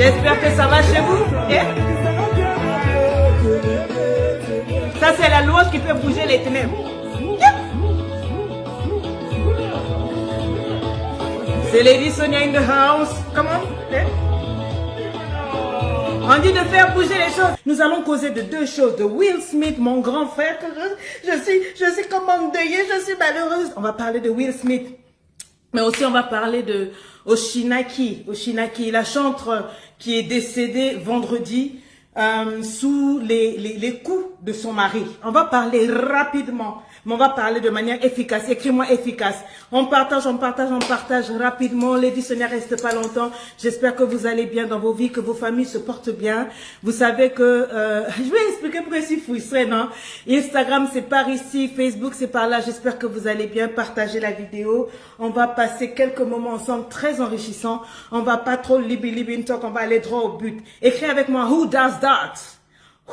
J'espère que ça va chez vous. Eh? Ça, c'est la louange qui fait bouger les ténèbres. C'est Lady Sonia in the house. Comment? Eh? On dit de faire bouger les choses. Nous allons causer de deux choses. De Will Smith, mon grand frère, que je suis comme endeuillée, je suis malheureuse. On va parler de Will Smith. Mais aussi, on va parler de Oshinaki, la chanteuse qui est décédée vendredi sous les coups de son mari. On va parler rapidement, mais on va parler de manière efficace. Écris-moi efficace. On partage rapidement. Lady Sonia reste pas longtemps. J'espère que vous allez bien dans vos vies, que vos familles se portent bien. Vous savez que je vais expliquer pourquoi je suis frustrée, non? Instagram c'est par ici, Facebook c'est par là. J'espère que vous allez bien. Partager la vidéo. On va passer quelques moments ensemble très enrichissants. On va pas trop libi talk. On va aller droit au but. Écris avec moi. Who does that?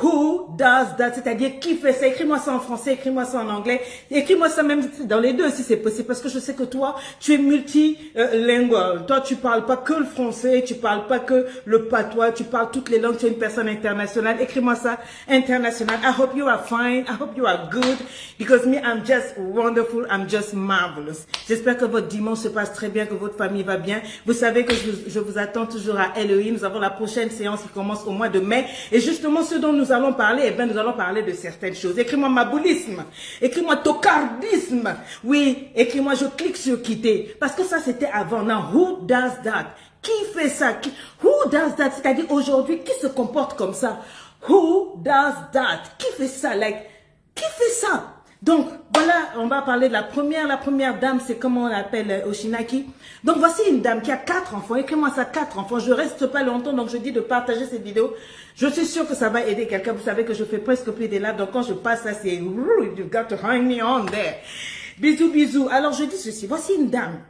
Who does that? C'est-à-dire qui fait ça? Écris-moi ça en français, écris-moi ça en anglais, écris-moi ça même dans les deux si c'est possible, parce que je sais que toi, tu es multilingual. Toi, tu parles pas que le français, tu parles pas que le patois, tu parles toutes les langues, tu es une personne internationale. Écris-moi ça international. I hope you are fine, I hope you are good, because me, I'm just wonderful, I'm just marvelous. J'espère que votre dimanche se passe très bien, que votre famille va bien. Vous savez que je vous attends toujours à LEI. Nous avons la prochaine séance qui commence au mois de mai, et justement ce dont nous allons parler, eh bien, nous allons parler de certaines choses. Écris-moi maboulisme, écris-moi tocardisme, oui, écris-moi je clique sur quitter, parce que ça c'était avant. Now, who does that? Qui fait ça? Who does that? C'est-à-dire aujourd'hui, qui se comporte comme ça? Who does that? Qui fait ça? Like, qui fait ça? Donc, voilà, on va parler de la première dame, c'est comment on l'appelle, Oshinaki. Donc, voici une dame qui a 4 enfants. Écris-moi ça, 4 enfants. Je reste pas longtemps, donc je dis de partager cette vidéo. Je suis sûre que ça va aider quelqu'un. Vous savez que je fais presque plus des lives, donc quand je passe ça, c'est you got to hang me on there. Bisous, bisous. Alors, je dis ceci. Voici une dame.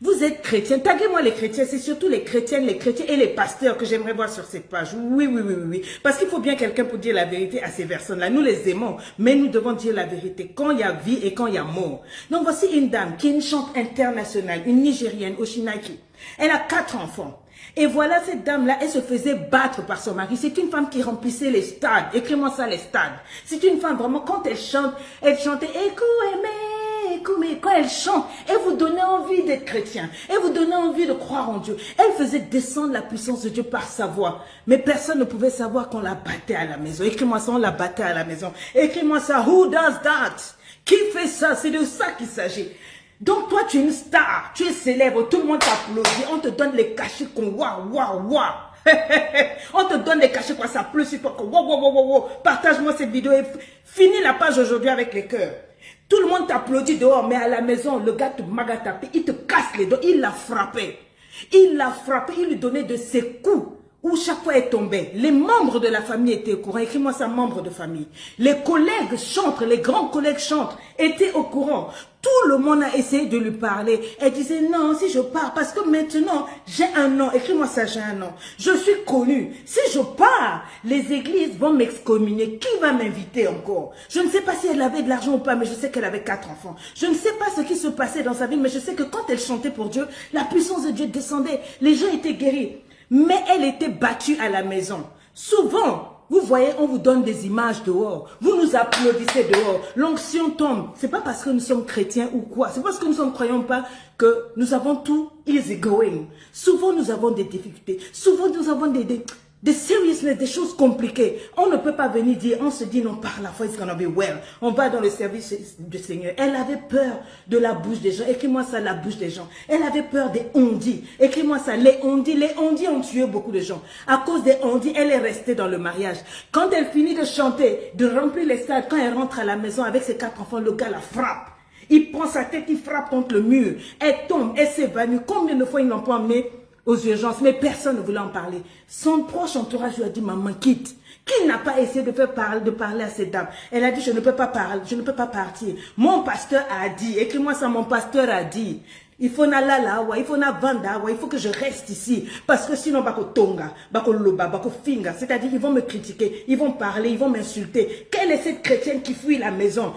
Vous êtes chrétien, taguez-moi les chrétiens, c'est surtout les chrétiennes, les chrétiens et les pasteurs que j'aimerais voir sur cette page. Oui. Parce qu'il faut bien quelqu'un pour dire la vérité à ces personnes-là. Nous les aimons, mais nous devons dire la vérité quand il y a vie et quand il y a mort. Donc voici une dame qui est une chante internationale, une Nigérienne, Oshinaki. Elle a 4 enfants. Et voilà cette dame-là, elle se faisait battre par son mari. C'est une femme qui remplissait les stades. Écris-moi ça, les stades. C'est une femme vraiment, quand elle chante, elle chantait « mais quand elle chante, elle vous donnait envie d'être chrétien. Elle vous donnait envie de croire en Dieu. Elle faisait descendre la puissance de Dieu par sa voix. Mais personne ne pouvait savoir qu'on la battait à la maison. Écris-moi ça, on la battait à la maison. Écris-moi ça, who does that? Qui fait ça? C'est de ça qu'il s'agit. Donc toi, tu es une star, tu es célèbre, tout le monde t'applaudit, on te donne les cachets qu'on waouh. On te donne les cachets quoi, ça pleut sur toi, waouh. Partage-moi cette vidéo et finis la page aujourd'hui avec les cœurs. Tout le monde t'applaudit dehors, mais à la maison, le gars te magatapé, il te casse les dents, il l'a frappé. Il lui donnait de ses coups. Où chaque fois elle tombait, les membres de la famille étaient au courant. Écris-moi ça, membres de famille. Les collègues chantent, les grands collègues chantent, étaient au courant. Tout le monde a essayé de lui parler. Elle disait non, si je pars, parce que maintenant, j'ai un nom. Écris-moi ça, j'ai un nom. Je suis connue. Si je pars, les églises vont m'excommunier. Qui va m'inviter encore? Je ne sais pas si elle avait de l'argent ou pas, mais je sais qu'elle avait 4 enfants. Je ne sais pas ce qui se passait dans sa vie, mais je sais que quand elle chantait pour Dieu, la puissance de Dieu descendait. Les gens étaient guéris. Mais elle était battue à la maison. Souvent, vous voyez, on vous donne des images dehors. Vous nous applaudissez dehors. L'onction tombe. C'est pas parce que nous sommes chrétiens ou quoi. C'est parce que nous ne croyons pas que nous avons tout easy going. Souvent, nous avons des difficultés. Souvent, nous avons des seriousness, des choses compliquées. On ne peut pas venir dire, on se dit non, par la foi, it's gonna be well. On va dans le service du Seigneur. Elle avait peur de la bouche des gens. Écris-moi ça, la bouche des gens. Elle avait peur des ondits. Écris-moi ça, les ondits. Les ondits ont tué beaucoup de gens. À cause des ondits, elle est restée dans le mariage. Quand elle finit de chanter, de remplir les stades, quand elle rentre à la maison avec ses 4 enfants, le gars la frappe. Il prend sa tête, il frappe contre le mur. Elle tombe, elle s'évanouit. Combien de fois ils l'ont pas emmené aux urgences, mais personne ne voulait en parler. Son proche entourage lui a dit, maman, quitte. Qui n'a pas essayé de parler à cette dame? Elle a dit, je ne peux pas parler, je ne peux pas partir. Mon pasteur a dit, écris-moi ça, mon pasteur a dit, il faut na lala, il faut na vanda, il faut que je reste ici. Parce que sinon, bako tonga, bako loba, bako finga. C'est-à-dire, ils vont me critiquer, ils vont parler, ils vont m'insulter. Quelle est cette chrétienne qui fuit la maison?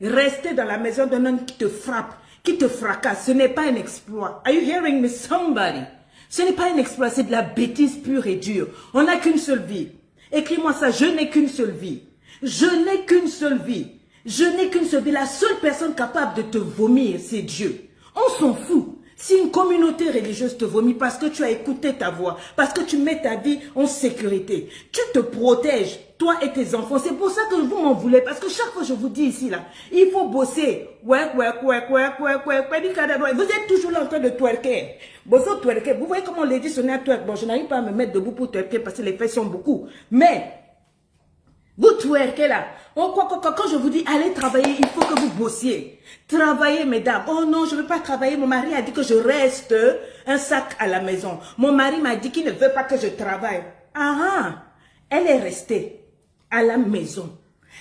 Rester dans la maison d'un homme qui te frappe, qui te fracasse, ce n'est pas un exploit. Are you hearing me, somebody? Ce n'est pas un exploit, c'est de la bêtise pure et dure. On n'a qu'une seule vie. Écris-moi ça, je n'ai qu'une seule vie. Je n'ai qu'une seule vie. Je n'ai qu'une seule vie. La seule personne capable de te vomir, c'est Dieu. On s'en fout. Si une communauté religieuse te vomit parce que tu as écouté ta voix, parce que tu mets ta vie en sécurité, tu te protèges, toi et tes enfants. C'est pour ça que vous m'en voulez, parce que chaque fois je vous dis ici, là, il faut bosser. Vous êtes toujours là en train de twerker. Bosso twerker. Vous voyez comment on l'a dit, sonner à twerk. Bon, je n'arrive pas à me mettre debout pour twerker parce que les fesses sont beaucoup. Mais, vous twerkez là. Quand je vous dis allez travailler, il faut que vous bossiez. Travaillez, mesdames. Oh non, je ne veux pas travailler. Mon mari a dit que je reste un sac à la maison. Mon mari m'a dit qu'il ne veut pas que je travaille. Ah, elle est restée à la maison.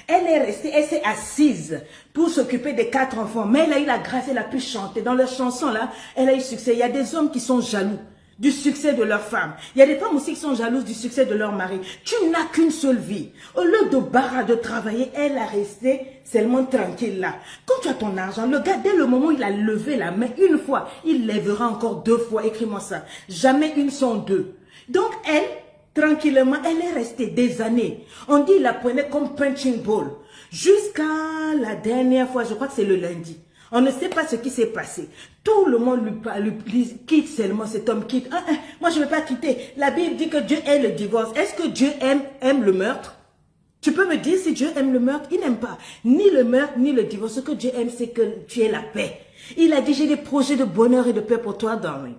Elle est restée, elle s'est assise pour s'occuper des 4 enfants. Mais elle a eu la grâce, elle a pu chanter. Dans leurs chansons là, elle a eu succès. Il y a des hommes qui sont jaloux du succès de leur femme. Il y a des femmes aussi qui sont jalouses du succès de leur mari. Tu n'as qu'une seule vie. Au lieu de travailler, elle a resté seulement tranquille là. Quand tu as ton argent, le gars, dès le moment où il a levé la main une fois, il lèvera encore 2 fois. Écris-moi ça. Jamais une sans deux. Donc elle, tranquillement, elle est restée des années. On dit il la prenait comme punching ball. Jusqu'à la dernière fois, je crois que c'est le lundi. On ne sait pas ce qui s'est passé. Tout le monde lui quitte seulement, cet homme quitte. Moi, je ne veux pas quitter. La Bible dit que Dieu aime le divorce. Est-ce que Dieu aime le meurtre? Tu peux me dire si Dieu aime le meurtre? Il n'aime pas ni le meurtre, ni le divorce. Ce que Dieu aime, c'est que tu aies la paix. Il a dit, j'ai des projets de bonheur et de paix pour toi, darling.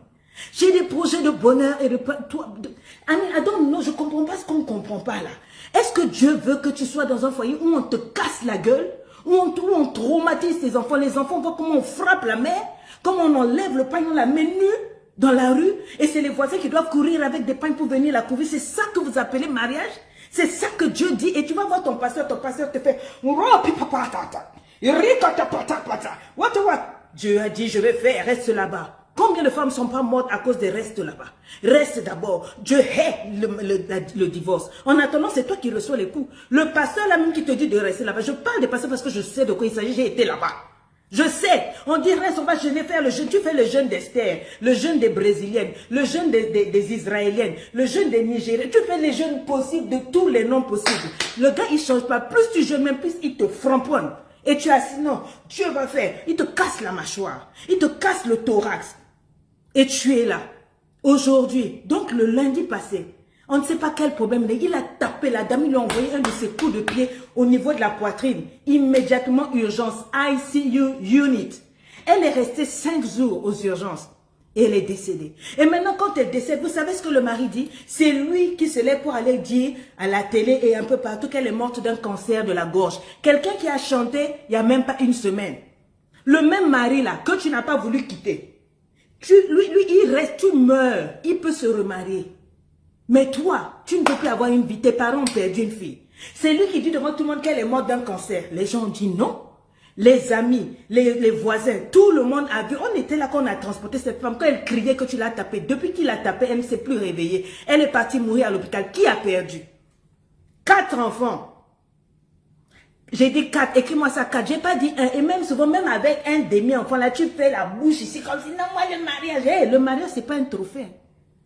J'ai des projets de bonheur et de paix. Je ne comprends pas ce qu'on ne comprend pas là. Est-ce que Dieu veut que tu sois dans un foyer où on te casse la gueule? Où on traumatise tes enfants. Les enfants voient comment on frappe la mère, comment on enlève le pain, on la met nue dans la rue. Et c'est les voisins qui doivent courir avec des pains pour venir la couvrir. C'est ça que vous appelez mariage? C'est ça que Dieu dit. Et tu vas voir ton pasteur te fait... Dieu a dit, je vais faire, reste là-bas. Combien de femmes ne sont pas mortes à cause des restes là-bas? Reste d'abord. Dieu hait le divorce. En attendant, c'est toi qui reçois les coups. Le pasteur là même qui te dit de rester là-bas. Je parle des pasteurs parce que je sais de quoi il s'agit. J'ai été là-bas. Je sais. On dit reste, on va jeûner, faire le jeûne. Tu fais le jeûne d'Esther, le jeûne des Brésiliennes, le jeûne des Israéliennes, le jeûne des Nigériens. Tu fais les jeûnes possibles de tous les noms possibles. Le gars, il ne change pas. Plus tu jeûnes, même plus il te framponne. Et tu as assis, non, Dieu va faire. Il te casse la mâchoire. Il te casse le thorax. Et tu es là, aujourd'hui. Donc le lundi passé, on ne sait pas quel problème. Il a tapé la dame, il lui a envoyé un de ses coups de pied au niveau de la poitrine. Immédiatement, urgence, ICU unit. Elle est restée 5 jours aux urgences et elle est décédée. Et maintenant, quand elle décède, vous savez ce que le mari dit? C'est lui qui se lève pour aller dire à la télé et un peu partout qu'elle est morte d'un cancer de la gorge. Quelqu'un qui a chanté il n'y a même pas une semaine. Le même mari là, que tu n'as pas voulu quitter. Lui, il reste, tu meurs, il peut se remarier. Mais toi, tu ne peux plus avoir une vie. Tes parents ont perdu une fille. C'est lui qui dit devant tout le monde qu'elle est morte d'un cancer. Les gens ont dit non. Les amis, les voisins, tout le monde a vu. On était là quand on a transporté cette femme. Quand elle criait que tu l'as tapée. Depuis qu'il l'a tapée, elle ne s'est plus réveillée. Elle est partie mourir à l'hôpital. Qui a perdu? 4 enfants. J'ai dit 4, écris-moi ça 4, j'ai pas dit 1, et même souvent, même avec un demi-enfant, là, tu fais la bouche ici, comme si, non, moi, le mariage, hey, le mariage, c'est pas un trophée.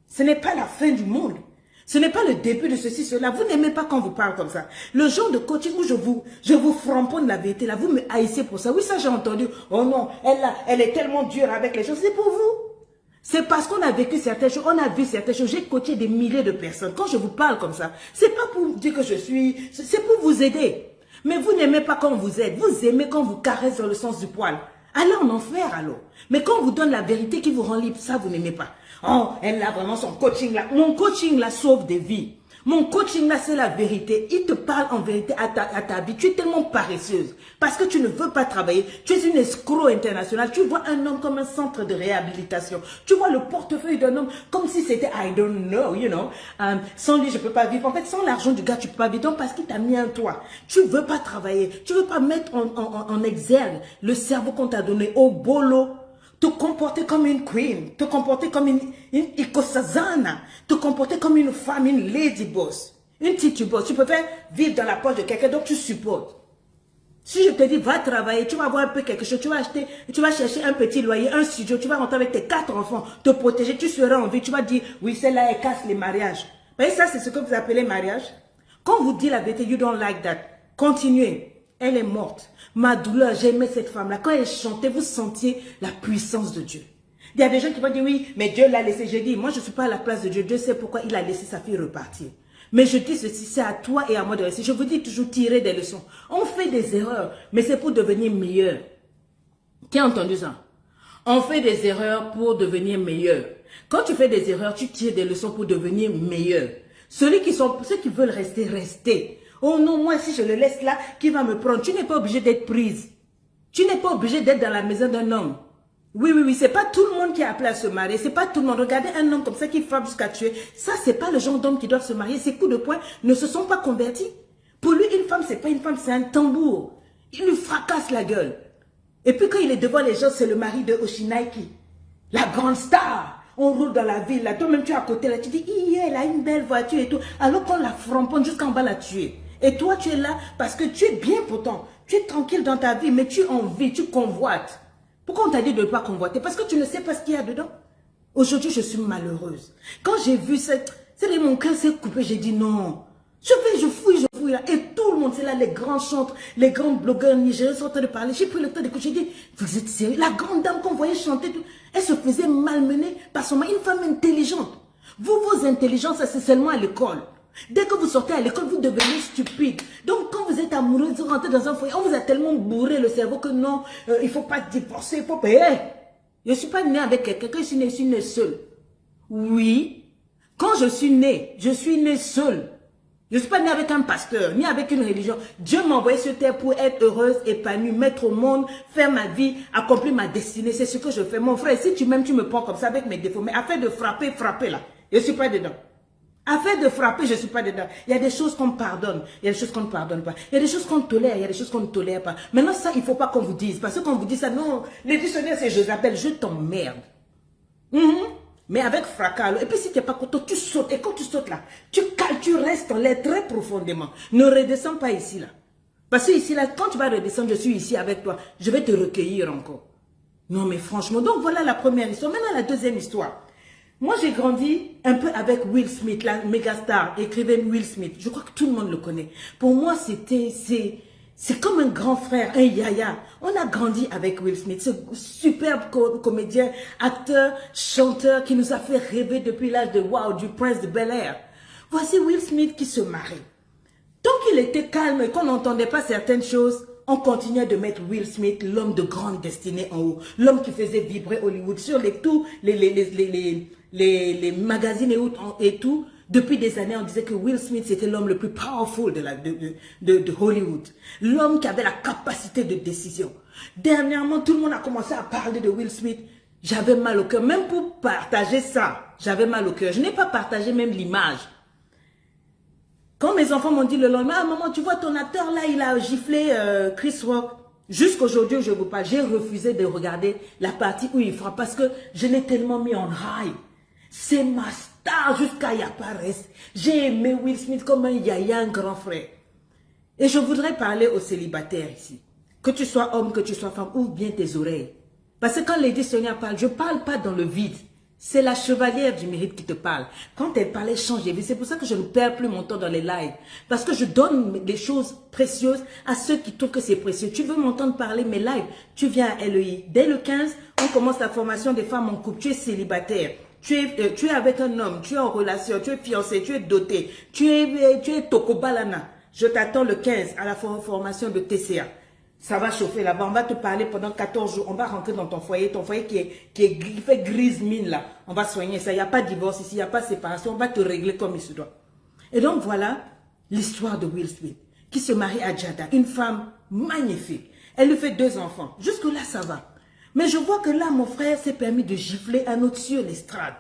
Ce n'est pas la fin du monde. Ce n'est pas le début de ceci, cela. Vous n'aimez pas quand on vous parle comme ça. Le genre de coaching où je vous framponne la vérité, là, vous me haïssez pour ça. Oui, ça, j'ai entendu. Oh non, elle est tellement dure avec les choses. C'est pour vous. C'est parce qu'on a vécu certaines choses, on a vu certaines choses. J'ai coaché des milliers de personnes. Quand je vous parle comme ça, c'est pas pour dire que je suis, c'est pour vous aider. Mais vous n'aimez pas quand on vous aide. Vous aimez quand on vous caresse dans le sens du poil. Allez en enfer alors. Mais quand on vous donne la vérité qui vous rend libre, ça vous n'aimez pas. Oh, elle a vraiment son coaching là. Mon coaching là sauve des vies. Mon coaching là, c'est la vérité. Il te parle en vérité à ta vie. Tu es tellement paresseuse parce que tu ne veux pas travailler. Tu es une escroc internationale. Tu vois un homme comme un centre de réhabilitation. Tu vois le portefeuille d'un homme comme si c'était I don't know, you know. Sans lui, je ne peux pas vivre. En fait, sans l'argent du gars, tu ne peux pas vivre. Donc, parce qu'il t'a mis un toit. Tu ne veux pas travailler. Tu ne veux pas mettre en exergue le cerveau qu'on t'a donné au bolo. Te comporter comme une queen, te comporter comme une ikosazana, te comporter comme une femme, une lady boss, une petite boss. Tu peux faire vivre dans la poche de quelqu'un, donc tu supportes. Si je te dis, va travailler, tu vas avoir un peu quelque chose, tu vas acheter, tu vas chercher un petit loyer, un studio, tu vas rentrer avec tes 4 enfants, te protéger, tu seras en vie, tu vas dire, oui, celle-là, elle casse les mariages. Vous voyez, ça, c'est ce que vous appelez mariage. Quand vous dites la vérité, you don't like that. Continuez. Elle est morte. Ma douleur, j'aimais cette femme-là. Quand elle chantait, vous sentiez la puissance de Dieu. Il y a des gens qui vont dire, oui, mais Dieu l'a laissé. Je dis, moi, je ne suis pas à la place de Dieu. Dieu sait pourquoi il a laissé sa fille repartir. Mais je dis ceci, c'est à toi et à moi de rester. Je vous dis toujours, tirer des leçons. On fait des erreurs, mais c'est pour devenir meilleur. Qui a entendu ça? On fait des erreurs pour devenir meilleur. Quand tu fais des erreurs, tu tires des leçons pour devenir meilleur. Ceux qui veulent rester, restez. Oh non, moi, si je le laisse là, qui va me prendre? Tu n'es pas obligé d'être prise. Tu n'es pas obligé d'être dans la maison d'un homme. Oui, oui, oui, c'est pas tout le monde qui est appelé à se marier. C'est pas tout le monde. Regardez un homme comme ça qui frappe jusqu'à tuer. Ça, c'est pas le genre d'homme qui doit se marier. Ses coups de poing ne se sont pas convertis. Pour lui, une femme, c'est pas une femme, c'est un tambour. Il lui fracasse la gueule. Et puis quand il est devant les gens, c'est le mari de Oshinaiki. La grande star. On roule dans la ville, là. Toi-même, tu es à côté, là. Tu dis, elle a une belle voiture et tout. Alors qu'on la framponne jusqu'en bas la tuer. Et toi, tu es là parce que tu es bien pourtant. Tu es tranquille dans ta vie, mais tu envies, tu convoites. Pourquoi on t'a dit de ne pas convoiter? Parce que tu ne sais pas ce qu'il y a dedans. Aujourd'hui, je suis malheureuse. Quand j'ai vu cette... C'est mon cœur s'est coupé, j'ai dit non. Je fouille là. Et tout le monde, c'est là, les grands chantres, les grands blogueurs nigériens sont en train de parler. J'ai pris le temps d'écouter, j'ai dit, vous êtes sérieux? La grande dame qu'on voyait chanter, elle se faisait malmener par son mari, une femme intelligente. Vous, vos intelligences, c'est seulement à l'école. Dès que vous sortez à l'école, vous devenez stupide. Donc, quand vous êtes amoureux, vous rentrez dans un foyer, on vous a tellement bourré le cerveau que non, il ne faut pas divorcer, il faut payer. Je ne suis pas née avec quelqu'un, je suis née seule. Oui, quand je suis née seule. Je ne suis pas née avec un pasteur, ni avec une religion. Dieu m'a envoyé sur terre pour être heureuse, épanouie, mettre au monde, faire ma vie, accomplir ma destinée. C'est ce que je fais. Mon frère, si tu m'aimes, tu me prends comme ça avec mes défauts. Mais afin de frapper, frapper là. Je ne suis pas dedans. Afin de frapper, je ne suis pas dedans. Il y a des choses qu'on pardonne, il y a des choses qu'on ne pardonne pas. Il y a des choses qu'on tolère, il y a des choses qu'on ne tolère pas. Maintenant, ça, il ne faut pas qu'on vous dise. Parce que quand on vous dit ça, non, les dictionnaires, c'est je t'appelle, je t'emmerde. Mais avec fracas. Et puis si tu n'es pas content, tu sautes. Et quand tu sautes là, tu cales, tu restes en l'air très profondément. Ne redescends pas ici là. Parce que ici là, quand tu vas redescendre, je suis ici avec toi. Je vais te recueillir encore. Non mais franchement, donc voilà la première histoire. Maintenant la deuxième histoire. Moi j'ai grandi un peu avec Will Smith, la méga star, écrivain Will Smith. Je crois que tout le monde le connaît. Pour moi c'est comme un grand frère, un yaya. On a grandi avec Will Smith, ce superbe comédien, acteur, chanteur qui nous a fait rêver depuis l'âge de wow, du prince de Bel-Air. Voici Will Smith qui se marie. Tant qu'il était calme et qu'on n'entendait pas certaines choses, on continuait de mettre Will Smith, l'homme de grande destinée en haut. L'homme qui faisait vibrer Hollywood sur les magazines et tout. Depuis des années, on disait que Will Smith, c'était l'homme le plus powerful de Hollywood. L'homme qui avait la capacité de décision. Dernièrement, tout le monde a commencé à parler de Will Smith. J'avais mal au cœur. Même pour partager ça, j'avais mal au cœur. Je n'ai pas partagé même l'image. Quand mes enfants m'ont dit le lendemain, ah maman, tu vois ton acteur là, il a giflé Chris Rock. Jusqu'aujourd'hui où je vous parle, j'ai refusé de regarder la partie où il frappe parce que je l'ai tellement mis en high. C'est ma star jusqu'à y apparaître. J'ai aimé Will Smith comme un yaya, un grand frère. Et je voudrais parler aux célibataires ici. Que tu sois homme, que tu sois femme, ouvre bien tes oreilles. Parce que quand Lady Sonia parle, je ne parle pas dans le vide. C'est la chevalière du mérite qui te parle. Quand elle parle, elle change de vie. C'est pour ça que je ne perds plus mon temps dans les lives. Parce que je donne des choses précieuses à ceux qui trouvent que c'est précieux. Tu veux m'entendre parler, mes lives, tu viens à LEI. Dès le 15, on commence la formation des femmes en couple. Tu es célibataire. Tu es avec un homme, tu es en relation, tu es fiancé, tu es doté. Tu es Tokobalana. Je t'attends le 15 à la formation de TCA. Ça va chauffer là-bas, on va te parler pendant 14 jours, on va rentrer dans ton foyer qui fait grise mine là. On va soigner ça, il n'y a pas de divorce ici, il n'y a pas de séparation, on va te régler comme il se doit. Et donc voilà l'histoire de Will Smith, qui se marie à Jada, une femme magnifique. Elle lui fait 2 enfants, jusque-là ça va. Mais je vois que là, mon frère s'est permis de gifler un autre sur l'estrade.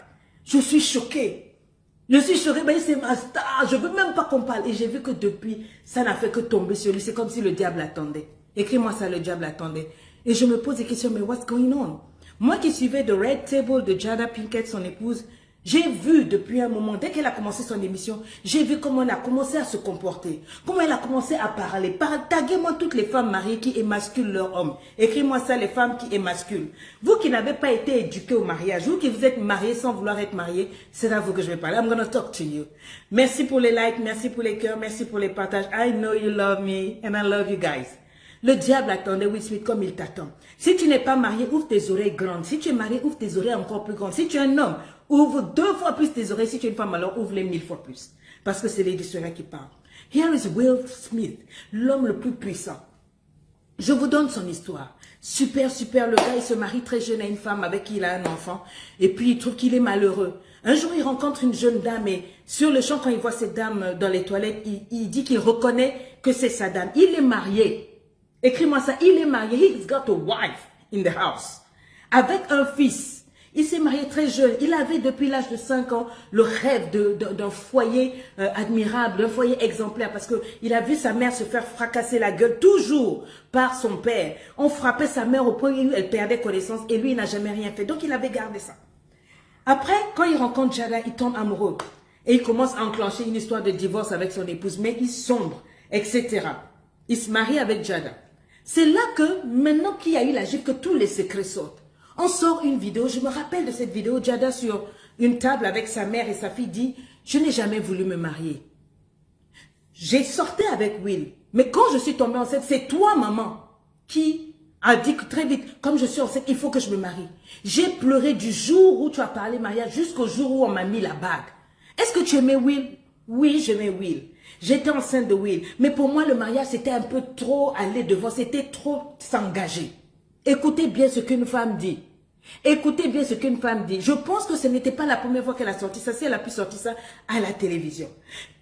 Je suis choquée. Je suis choquée, mais c'est ma star, je ne veux même pas qu'on parle. Et j'ai vu que depuis, ça n'a fait que tomber sur lui, c'est comme si le diable attendait. Écris-moi ça, le diable attendait. Et je me pose des questions, mais what's going on? Moi qui suivais The Red Table de Jada Pinkett, son épouse, J'ai vu depuis un moment, dès qu'elle a commencé son émission, j'ai vu comment elle a commencé à se comporter, comment elle a commencé à parler. Taguez-moi toutes les femmes mariées qui émasculent leur homme. Écris-moi ça, les femmes qui émasculent. Vous qui n'avez pas été éduqués au mariage, vous qui vous êtes mariés sans vouloir être mariés, c'est à vous que je vais parler. I'm gonna talk to you. Merci pour les likes, merci pour les cœurs, merci pour les partages. I know you love me and I love you guys. Le diable attendait Will Smith comme il t'attend. Si tu n'es pas marié, ouvre tes oreilles grandes. Si tu es marié, ouvre tes oreilles encore plus grandes. Si tu es un homme, ouvre 2 fois plus tes oreilles. Si tu es une femme, alors ouvre-les 1000 fois plus. Parce que c'est Lady Sera qui parle. Here is Will Smith, l'homme le plus puissant. Je vous donne son histoire. Super, super, le gars, il se marie très jeune à une femme avec qui il a un enfant. Et puis, il trouve qu'il est malheureux. Un jour, il rencontre une jeune dame et sur le champ, quand il voit cette dame dans les toilettes, il dit qu'il reconnaît que c'est sa dame. Il est marié. Écris-moi ça, il est marié, he's got a wife in the house, avec un fils. Il s'est marié très jeune, il avait depuis l'âge de 5 ans le rêve d'un foyer admirable, d'un foyer exemplaire, parce qu'il a vu sa mère se faire fracasser la gueule toujours par son père. On frappait sa mère au point où elle perdait connaissance et lui il n'a jamais rien fait, donc il avait gardé ça. Après, quand il rencontre Jada, il tombe amoureux et il commence à enclencher une histoire de divorce avec son épouse, mais il sombre, etc. Il se marie avec Jada. C'est là que, maintenant qu'il y a eu la gifle, que tous les secrets sortent. On sort une vidéo, je me rappelle de cette vidéo, Jada sur une table avec sa mère et sa fille dit « Je n'ai jamais voulu me marier. J'ai sorti avec Will, mais quand je suis tombée enceinte, c'est toi, maman, qui a dit que très vite, comme je suis enceinte, il faut que je me marie. J'ai pleuré du jour où tu as parlé mariage jusqu'au jour où on m'a mis la bague. Est-ce que tu aimais Will? Oui, j'aimais Will. J'étais enceinte de Will. Mais pour moi, le mariage, c'était un peu trop aller devant. C'était trop s'engager. Écoutez bien ce qu'une femme dit. Écoutez bien ce qu'une femme dit. Je pense que ce n'était pas la première fois qu'elle a sorti ça. Si elle a pu sortir ça à la télévision.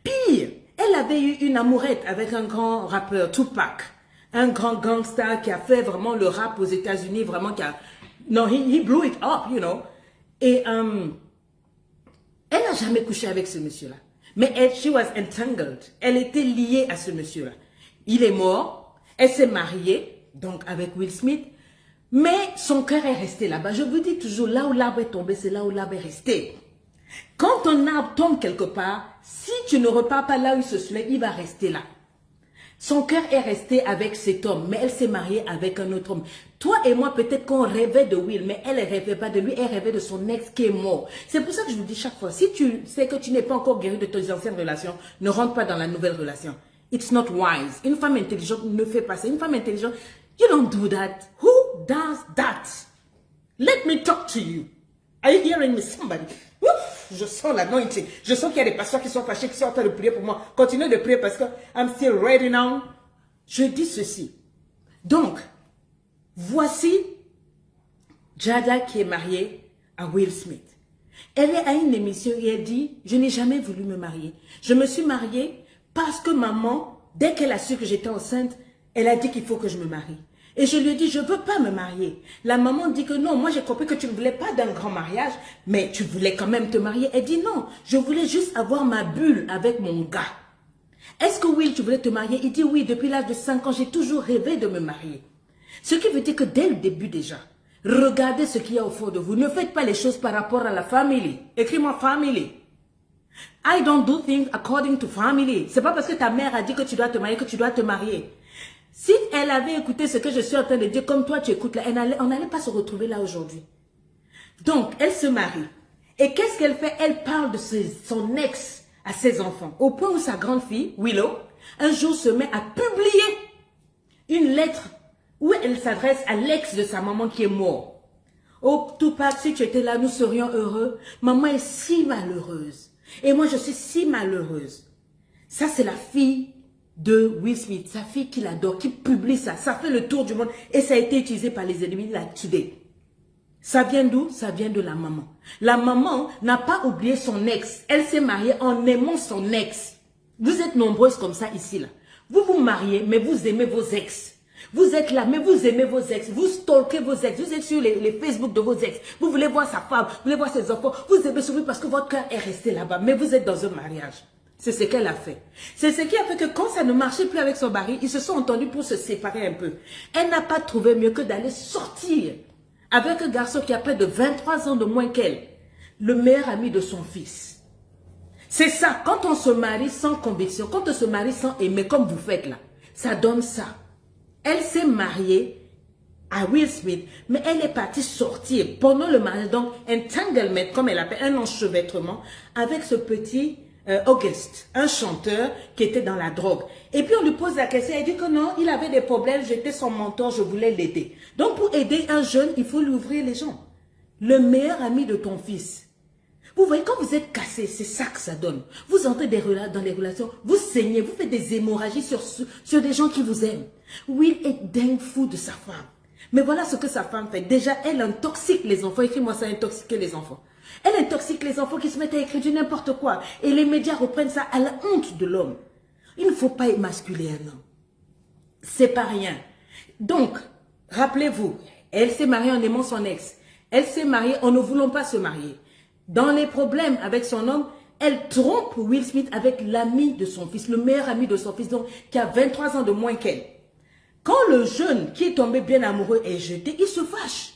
Pire, elle avait eu une amourette avec un grand rappeur, Tupac. Un grand gangster qui a fait vraiment le rap aux États-Unis. Vraiment qui a... Non, he blew it up, you know. Et elle n'a jamais couché avec ce monsieur-là. Mais she was entangled. Elle était liée à ce monsieur-là. Il est mort. Elle s'est mariée, donc avec Will Smith. Mais son cœur est resté là-bas. Je vous dis toujours, là où l'arbre est tombé, c'est là où l'arbre est resté. Quand ton arbre tombe quelque part, si tu ne repars pas là où il se soulève, il va rester là. Son cœur est resté avec cet homme, mais elle s'est mariée avec un autre homme. Toi et moi, peut-être qu'on rêvait de Will, mais elle ne rêvait pas de lui, elle rêvait de son ex qui est mort. C'est pour ça que je vous dis chaque fois, si tu sais que tu n'es pas encore guéri de tes anciennes relations, ne rentre pas dans la nouvelle relation. It's not wise. Une femme intelligente ne fait pas ça. Une femme intelligente, you don't do that. Who does that? Let me talk to you. Are you hearing me, somebody? Ouf, je sens l'anointing. Je sens qu'il y a des pasteurs qui sont fâchés, qui sont en train de prier pour moi. Continuez de prier parce que I'm still ready now. Je dis ceci. Donc, voici Jada qui est mariée à Will Smith. Elle est à une émission et elle dit, je n'ai jamais voulu me marier. Je me suis mariée parce que maman, dès qu'elle a su que j'étais enceinte, elle a dit qu'il faut que je me marie. Et je lui ai dit, je ne veux pas me marier. La maman dit que non, moi j'ai compris que tu ne voulais pas d'un grand mariage, mais tu voulais quand même te marier. Elle dit non, je voulais juste avoir ma bulle avec mon gars. Est-ce que Will, tu voulais te marier? Il dit oui, depuis l'âge de 5 ans, j'ai toujours rêvé de me marier. Ce qui veut dire que dès le début déjà, regardez ce qu'il y a au fond de vous. Ne faites pas les choses par rapport à la famille. Écris-moi family. I don't do things according to family. C'est pas parce que ta mère a dit que tu dois te marier que tu dois te marier. Si elle avait écouté ce que je suis en train de dire, comme toi tu écoutes là, on n'allait pas se retrouver là aujourd'hui. Donc, elle se marie. Et qu'est-ce qu'elle fait? Elle parle de son ex à ses enfants. Au point où sa grande fille, Willow, un jour se met à publier une lettre où elle s'adresse à l'ex de sa maman qui est mort. Oh, Tupac, si tu étais là, nous serions heureux. Maman est si malheureuse. Et moi, je suis si malheureuse. Ça, c'est la fille de Will Smith, sa fille qui l'adore, qui publie ça. Ça fait le tour du monde et ça a été utilisé par les ennemis de la today. Ça vient d'où? Ça vient de la maman. La maman n'a pas oublié son ex. Elle s'est mariée en aimant son ex. Vous êtes nombreuses comme ça ici, là. Vous vous mariez, mais vous aimez vos ex. Vous êtes là, mais vous aimez vos ex. Vous stalkez vos ex. Vous êtes sur les Facebook de vos ex. Vous voulez voir sa femme, vous voulez voir ses enfants. Vous aimez sur lui parce que votre cœur est resté là-bas. Mais vous êtes dans un mariage. C'est ce qu'elle a fait. C'est ce qui a fait que quand ça ne marchait plus avec son mari, ils se sont entendus pour se séparer un peu. Elle n'a pas trouvé mieux que d'aller sortir avec un garçon qui a près de 23 ans de moins qu'elle. le meilleur ami de son fils. C'est ça, quand on se marie sans conviction, quand on se marie sans aimer, comme vous faites là, ça donne ça. Elle s'est mariée à Will Smith, mais elle est partie sortir pendant le mariage, donc entanglement, comme elle appelle, un enchevêtrement, avec ce petit August, un chanteur qui était dans la drogue. Et puis on lui pose la question, elle dit que non, il avait des problèmes, j'étais son mentor, je voulais l'aider. Donc pour aider un jeune, il faut lui ouvrir les jambes. Le meilleur ami de ton fils. Vous voyez, quand vous êtes cassé, c'est ça que ça donne. Vous entrez dans les relations, vous saignez, vous faites des hémorragies sur des gens qui vous aiment. Will est dingue fou de sa femme. Mais voilà ce que sa femme fait. Déjà, elle intoxique les enfants. Écris-moi ça, intoxiquer les enfants. Elle intoxique les enfants qui se mettent à écrire du n'importe quoi. Et les médias reprennent ça à la honte de l'homme. Il ne faut pas émasculer un homme. C'est pas rien. Donc, rappelez-vous, elle s'est mariée en aimant son ex. Elle s'est mariée en ne voulant pas se marier. Dans les problèmes avec son homme, elle trompe Will Smith avec l'ami de son fils, le meilleur ami de son fils, donc qui a 23 ans de moins qu'elle. Quand le jeune qui est tombé bien amoureux est jeté, il se fâche.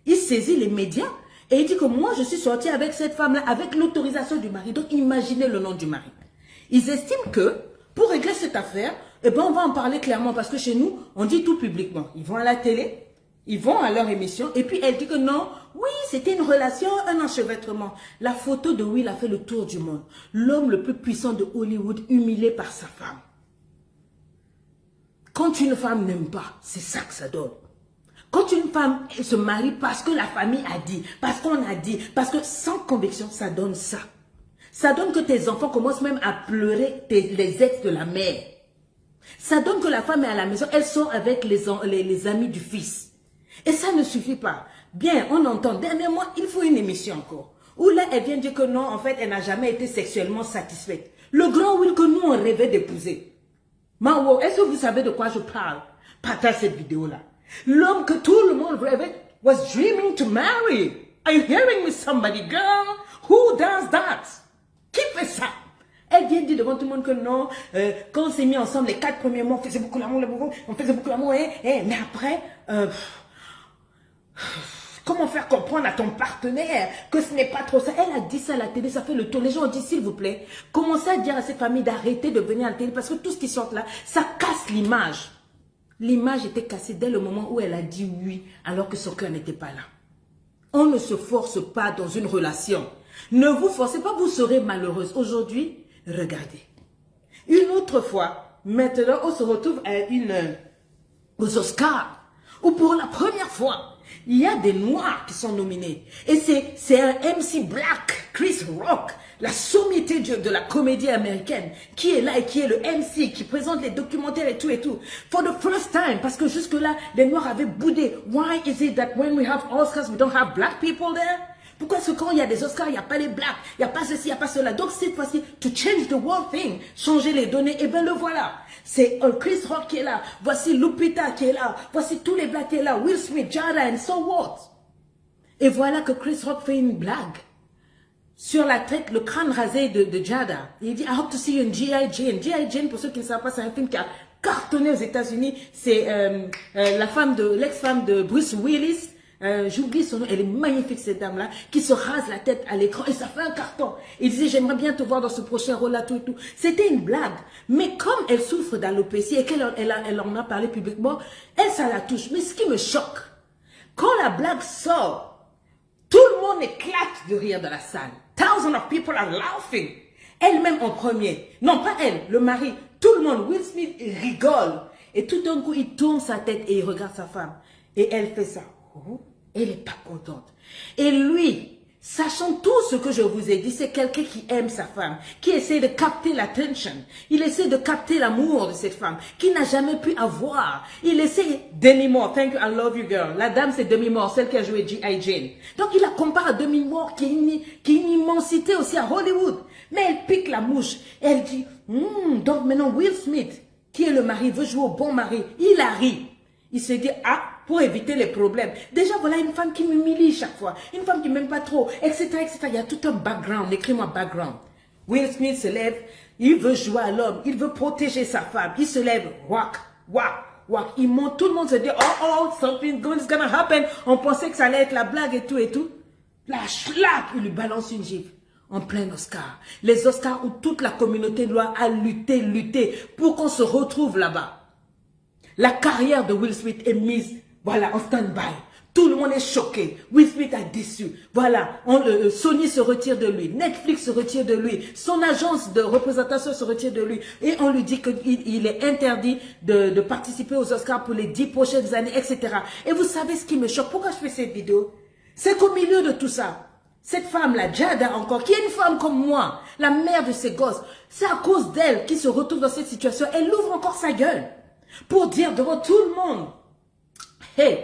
Il saisit les médias et il dit que moi je suis sorti avec cette femme-là avec l'autorisation du mari. Donc imaginez le nom du mari. Ils estiment que pour régler cette affaire, eh ben, on va en parler clairement parce que chez nous, on dit tout publiquement. Ils vont à la télé, ils vont à leur émission et puis elle dit que non, oui, c'était une relation, un enchevêtrement. La photo de Will a fait le tour du monde. L'homme le plus puissant de Hollywood humilié par sa femme. Quand une femme n'aime pas, c'est ça que ça donne. Quand une femme se marie parce que la famille a dit, parce qu'on a dit, parce que sans conviction, ça donne ça. Ça donne que tes enfants commencent même à pleurer les ex de la mère. Ça donne que la femme est à la maison, elle sort avec les amis du fils. Et ça ne suffit pas. Bien, on entend, dernièrement, il faut une émission encore. Où là, elle vient dire que non, en fait, elle n'a jamais été sexuellement satisfaite. Le grand Will que nous, on rêvait d'épouser. Mawo, est-ce que vous savez de quoi je parle? Partage cette vidéo-là. L'homme que tout le monde rêvait was dreaming to marry. Are you hearing me, somebody, girl? Who does that? Qui fait ça? Elle vient dire devant tout le monde que non, quand on s'est mis ensemble, les 4 premiers mois, on faisait beaucoup l'amour, on faisait beaucoup l'amour, mais après, comment faire comprendre à ton partenaire que ce n'est pas trop ça? Elle a dit ça à la télé, ça fait le tour. Les gens ont dit, s'il vous plaît, commencez à dire à cette famille d'arrêter de venir à la télé parce que tout ce qui sort là, ça casse l'image. L'image était cassée dès le moment où elle a dit oui, alors que son cœur n'était pas là. On ne se force pas dans une relation. Ne vous forcez pas, vous serez malheureuse. Aujourd'hui, regardez. Une autre fois, maintenant, on se retrouve aux Oscars, où pour la première fois, il y a des Noirs qui sont nominés. Et c'est un MC Black, Chris Rock, la sommité de la comédie américaine, qui est là et qui est le MC, qui présente les documentaires et tout et tout. For the first time, parce que jusque-là, les Noirs avaient boudé. Why is it that when we have Oscars, we don't have black people there? Pourquoi est-ce que quand il y a des Oscars, il n'y a pas les blacks, il n'y a pas ceci, il n'y a pas cela? Donc cette fois-ci, to change the whole thing, changer les données, et bien le voilà. C'est Chris Rock qui est là, voici Lupita qui est là, voici tous les blacks qui est là, Will Smith, Jada, and so what? Et voilà que Chris Rock fait une blague sur la tête, le crâne rasé de Jada. Il dit, I hope to see you in G.I. Jane. G.I. Jane, pour ceux qui ne savent pas, c'est un film qui a cartonné aux États-Unis. C'est l'ex-femme de Bruce Willis. J'oublie son nom, elle est magnifique cette dame-là, qui se rase la tête à l'écran et ça fait un carton. Il disait, j'aimerais bien te voir dans ce prochain rôle-là, tout et tout. C'était une blague. Mais comme elle souffre d'alopécie et qu'elle en a parlé publiquement, elle, ça la touche. Mais ce qui me choque, quand la blague sort, tout le monde éclate de rire dans la salle. Thousands of people are laughing. Elle-même en premier. Non, pas elle, le mari. Tout le monde, Will Smith rigole. Et tout d'un coup, il tourne sa tête et il regarde sa femme. Et elle fait ça. Elle n'est pas contente. Et lui, sachant tout ce que je vous ai dit, c'est quelqu'un qui aime sa femme, qui essaie de capter l'attention. Il essaie de capter l'amour de cette femme, qui n'a jamais pu avoir. Il essaie Demi Moore. Thank you, I love you, girl. La dame, c'est Demi Moore, celle qui a joué G.I. Jane. Donc, il la compare à Demi Moore, qui est une immensité aussi à Hollywood. Mais elle pique la mouche. Elle dit, donc maintenant, Will Smith, qui est le mari, veut jouer au bon mari. Il a ri. Il se dit, ah, pour éviter les problèmes. Déjà, voilà une femme qui m'humilie chaque fois. Une femme qui m'aime pas trop, etc., etc. Il y a tout un background. Écris-moi background. Will Smith se lève. Il veut jouer à l'homme. Il veut protéger sa femme. Il se lève. Whack, whack, whack. Il monte. Tout le monde se dit, oh, something good is gonna happen. On pensait que ça allait être la blague et tout et tout. La schlac, il lui balance une gifle. En plein Oscar. Les Oscars où toute la communauté noire a lutté pour qu'on se retrouve là-bas. La carrière de Will Smith est mise, voilà, en stand-by. Tout le monde est choqué. Will Smith a déçu. Voilà, Sony se retire de lui. Netflix se retire de lui. Son agence de représentation se retire de lui. Et on lui dit qu'il est interdit de participer aux Oscars pour les 10 prochaines années, etc. Et vous savez ce qui me choque? Pourquoi je fais cette vidéo? C'est qu'au milieu de tout ça, cette femme-là, Jada encore, qui est une femme comme moi, la mère de ses gosses, c'est à cause d'elle qu'il se retrouve dans cette situation. Elle ouvre encore sa gueule pour dire devant tout le monde, « Hey,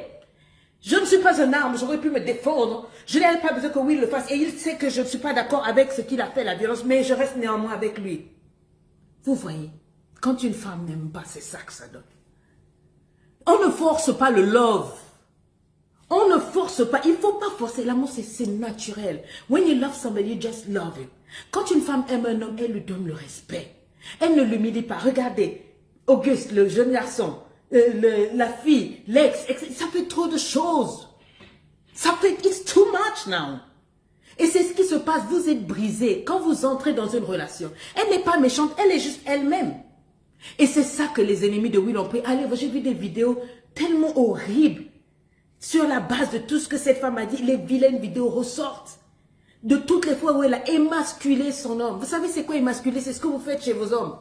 je ne suis pas un arme, j'aurais pu me défendre. Je n'ai pas besoin que Will le fasse. Et il sait que je ne suis pas d'accord avec ce qu'il a fait, la violence, mais je reste néanmoins avec lui. » Vous voyez, quand une femme n'aime pas, c'est ça que ça donne. On ne force pas le love. On ne force pas, il ne faut pas forcer. L'amour, c'est naturel. When you love somebody, you just love him. Quand une femme aime un homme, elle lui donne le respect. Elle ne l'humilie pas. Regardez, Auguste, le jeune garçon, la fille, l'ex, ça fait trop de choses. Ça fait, it's too much now. Et c'est ce qui se passe, vous êtes brisé quand vous entrez dans une relation. Elle n'est pas méchante, elle est juste elle-même. Et c'est ça que les ennemis de Will ont pris. Allez, j'ai vu des vidéos tellement horribles. Sur la base de tout ce que cette femme a dit, les vilaines vidéos ressortent. De toutes les fois où elle a émasculé son homme. Vous savez c'est quoi émasculer? C'est ce que vous faites chez vos hommes.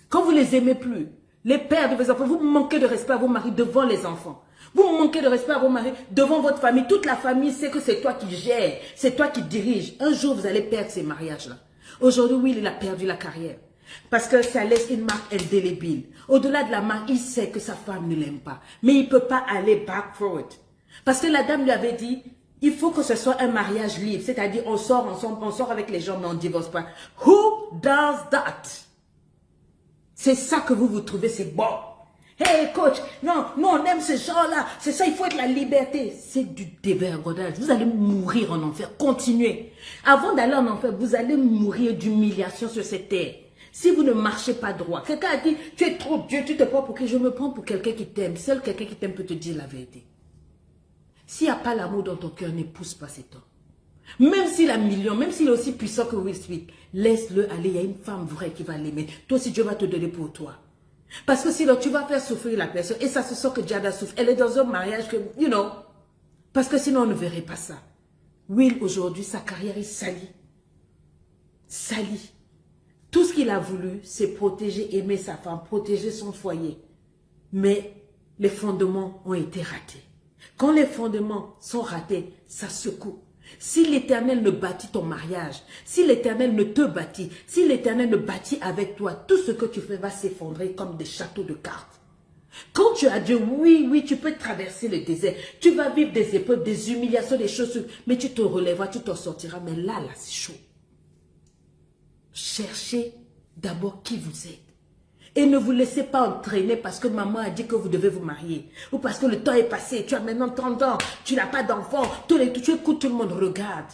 Quand vous les aimez plus, les pères de vos enfants, vous manquez de respect à vos maris devant les enfants. Vous manquez de respect à vos maris devant votre famille. Toute la famille sait que c'est toi qui gères, c'est toi qui dirige. Un jour, vous allez perdre ces mariages-là. Aujourd'hui, oui, il a perdu la carrière. Parce que ça laisse une marque indélébile. Au-delà de la marque, il sait que sa femme ne l'aime pas. Mais il ne peut pas aller back forward. Parce que la dame lui avait dit, il faut que ce soit un mariage libre. C'est-à-dire, on sort ensemble, on sort avec les gens, mais on ne divorce pas. Who does that? C'est ça que vous trouvez, c'est bon. Hey coach, non, on aime ces gens-là. C'est ça, il faut être la liberté. C'est du dévergondage. Vous allez mourir en enfer. Continuez. Avant d'aller en enfer, vous allez mourir d'humiliation sur cette terre. Si vous ne marchez pas droit. Quelqu'un a dit, tu es trop Dieu, tu te prends pour qui? Je me prends pour quelqu'un qui t'aime. Seul quelqu'un qui t'aime peut te dire la vérité. S'il n'y a pas l'amour dans ton cœur, n'épouse pas cet homme. Même s'il a millions, même s'il est aussi puissant que Will Smith, laisse-le aller. Il y a une femme vraie qui va l'aimer. Toi aussi, Dieu va te donner pour toi. Parce que sinon, tu vas faire souffrir la personne. Et ça se sent que Jada souffre. Elle est dans un mariage que, you know. Parce que sinon, on ne verrait pas ça. Will, aujourd'hui, sa carrière est salie. Salie. Tout ce qu'il a voulu, c'est protéger, aimer sa femme, protéger son foyer. Mais les fondements ont été ratés. Quand les fondements sont ratés, ça secoue. Si l'Éternel ne bâtit ton mariage, si l'Éternel ne te bâtit, si l'Éternel ne bâtit avec toi, tout ce que tu fais va s'effondrer comme des châteaux de cartes. Quand tu as Dieu, oui, tu peux traverser le désert. Tu vas vivre des épreuves, des humiliations, des choses, mais tu te relèveras, tu t'en sortiras. Mais là, c'est chaud. Cherchez d'abord qui vous êtes. Et ne vous laissez pas entraîner parce que maman a dit que vous devez vous marier. Ou parce que le temps est passé, tu as maintenant 30 ans, tu n'as pas d'enfant, tu écoutes tout le monde, regarde.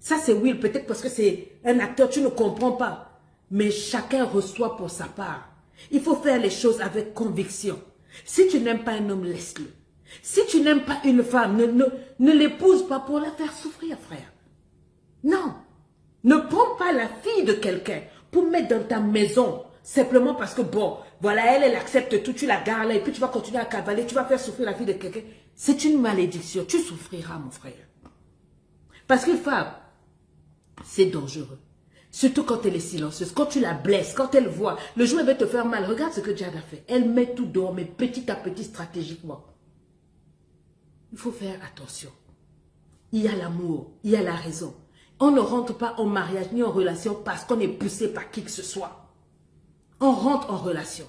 Ça c'est Will, peut-être parce que c'est un acteur, tu ne comprends pas. Mais chacun reçoit pour sa part. Il faut faire les choses avec conviction. Si tu n'aimes pas un homme, laisse-le. Si tu n'aimes pas une femme, ne l'épouse pas pour la faire souffrir, frère. Non. Ne prends pas la fille de quelqu'un pour mettre dans ta maison. Simplement parce que, bon, voilà, elle accepte tout, tu la gardes là, et puis tu vas continuer à cavaler, tu vas faire souffrir la fille de quelqu'un. C'est une malédiction. Tu souffriras, mon frère. Parce que femme, c'est dangereux. Surtout quand elle est silencieuse, quand tu la blesses, quand elle voit, le jour où elle va te faire mal, regarde ce que Jada fait. Elle met tout dehors, mais petit à petit, stratégiquement. Il faut faire attention. Il y a l'amour, il y a la raison. On ne rentre pas en mariage ni en relation parce qu'on est poussé par qui que ce soit. On rentre en relation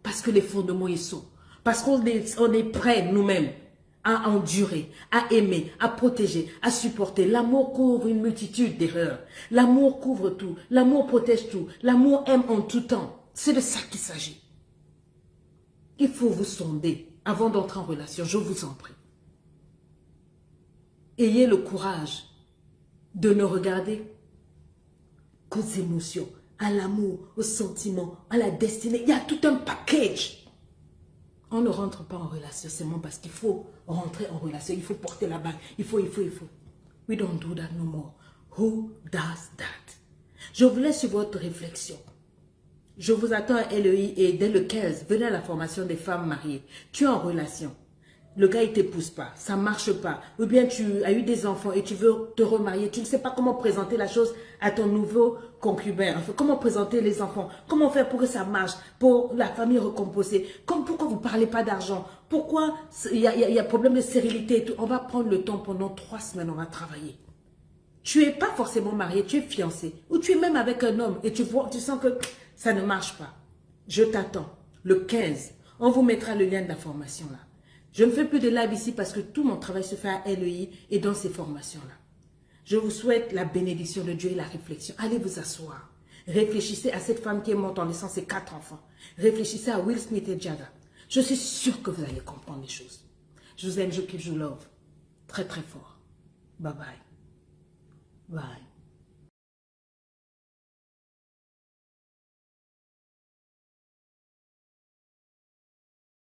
parce que les fondements y sont. Parce qu'on est prêt nous-mêmes à endurer, à aimer, à protéger, à supporter. L'amour couvre une multitude d'erreurs. L'amour couvre tout. L'amour protège tout. L'amour aime en tout temps. C'est de ça qu'il s'agit. Il faut vous sonder avant d'entrer en relation. Je vous en prie. Ayez le courage de ne regarder qu'aux émotions, à l'amour, aux sentiments, à la destinée. Il y a tout un package. On ne rentre pas en relation seulement parce qu'il faut rentrer en relation. Il faut porter la bague. Il faut. We don't do that no more. Who does that? Je vous laisse sur votre réflexion. Je vous attends à LEI et dès le 15, venez à la formation des femmes mariées. Tu es en relation. Le gars, il ne t'épouse pas, ça ne marche pas. Ou bien tu as eu des enfants et tu veux te remarier. Tu ne sais pas comment présenter la chose à ton nouveau concubin. Enfin, comment présenter les enfants. Comment faire pour que ça marche, pour la famille recomposée. Pourquoi vous ne parlez pas d'argent? Pourquoi il y a problème de stérilité et tout. On va prendre le temps pendant 3 semaines, on va travailler. Tu n'es pas forcément marié, tu es fiancé. Ou tu es même avec un homme et tu sens que ça ne marche pas. Je t'attends. Le 15, on vous mettra le lien de la formation là. Je ne fais plus de live ici parce que tout mon travail se fait à LEI et dans ces formations-là. Je vous souhaite la bénédiction de Dieu et la réflexion. Allez vous asseoir. Réfléchissez à cette femme qui est morte en laissant ses 4 enfants. Réfléchissez à Will Smith et Jada. Je suis sûre que vous allez comprendre les choses. Je vous aime, je kiffe, je vous love. Très très fort. Bye bye. Bye.